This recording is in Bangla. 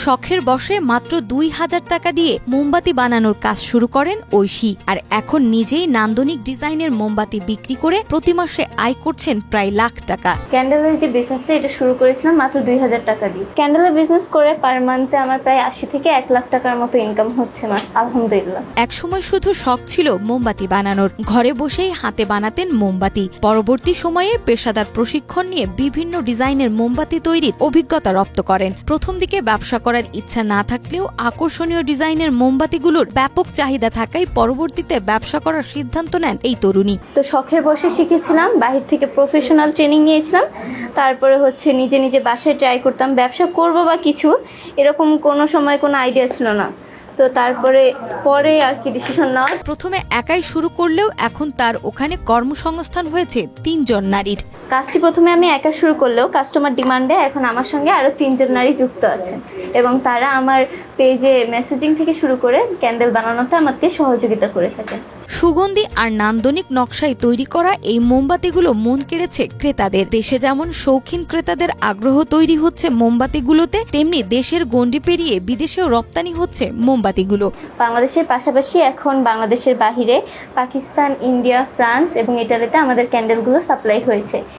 শখের বশে মাত্র ২,০০০ টাকা দিয়ে মোমবাতি বানানোর কাজ শুরু করেন ঐশী। আর এখন নিজেই নান্দনিক ডিজাইনের মোমবাতি বিক্রি করে প্রতি মাসে আয় করছেন প্রায় লাখ টাকা। ক্যান্ডেলের যে বিজনেসটা এটা শুরু করেছিলাম মাত্র ২,০০০ টাকা দিয়ে। ক্যান্ডেলের বিজনেস করে পার মান্থে আমার প্রায় ৮০ থেকে ১ লাখ টাকার মতো ইনকাম হচ্ছে আলহামদুলিল্লাহ। একসময় শুধু শখ ছিল মোমবাতি বানানোর, ঘরে বসেই হাতে বানাতেন মোমবাতি। পরবর্তী সময়ে পেশাদার প্রশিক্ষণ নিয়ে বিভিন্ন ডিজাইনের মোমবাতি তৈরির অভিজ্ঞতা রপ্ত করেন। প্রথম দিকে ব্যবসা করার ইচ্ছা না থাকলেও আকর্ষণীয় ডিজাইনের মোমবাতিগুলোর ব্যাপক চাহিদা থাকায় পরবর্তীতে ব্যবসা করার সিদ্ধান্ত নেন এই তরুণী। তো শখের বসে শিখেছিলাম, বাহির থেকে প্রফেশনাল ট্রেনিং নিয়েছিলাম, তারপরে নিজে নিজে বাসায় ট্রাই করতাম। ব্যবসা করব বা কিছু এরকম কোনো সময় কোনো আইডিয়া ছিল না। তো পরে আর কি ডিসিশন নেওয়া। প্রথমে একাই শুরু করলেও এখন তার ওখানে কর্মসংস্থান হয়েছে ৩ জন নারীর। কাজটি প্রথমে আমি একা শুরু করলেও কাস্টমার ডিমান্ডে এখন আমার সঙ্গে আরও ৩ জন নারী যুক্ত আছেন এবং তারা আমার পেজে মেসেজিং থেকে শুরু করে ক্যান্ডেল বানানোতে আমাকে সহযোগিতা করে থাকেন। সুগন্ধি আর নান্দনিক নকশায় তৈরি করা এই মোমবাতিগুলো মন কেড়েছে ক্রেতাদের। দেশে যেমন শৌখিন ক্রেতাদের আগ্রহ তৈরি হচ্ছে মোমবাতিগুলোতে, তেমনি দেশের গণ্ডি পেরিয়ে বিদেশেও রপ্তানি হচ্ছে মোমবাতিগুলো। বাংলাদেশের পাশাপাশি এখন বাংলাদেশের বাহিরে পাকিস্তান, ইন্ডিয়া, ফ্রান্স এবং ইটালিতে আমাদের ক্যান্ডেলগুলো সাপ্লাই হয়েছে।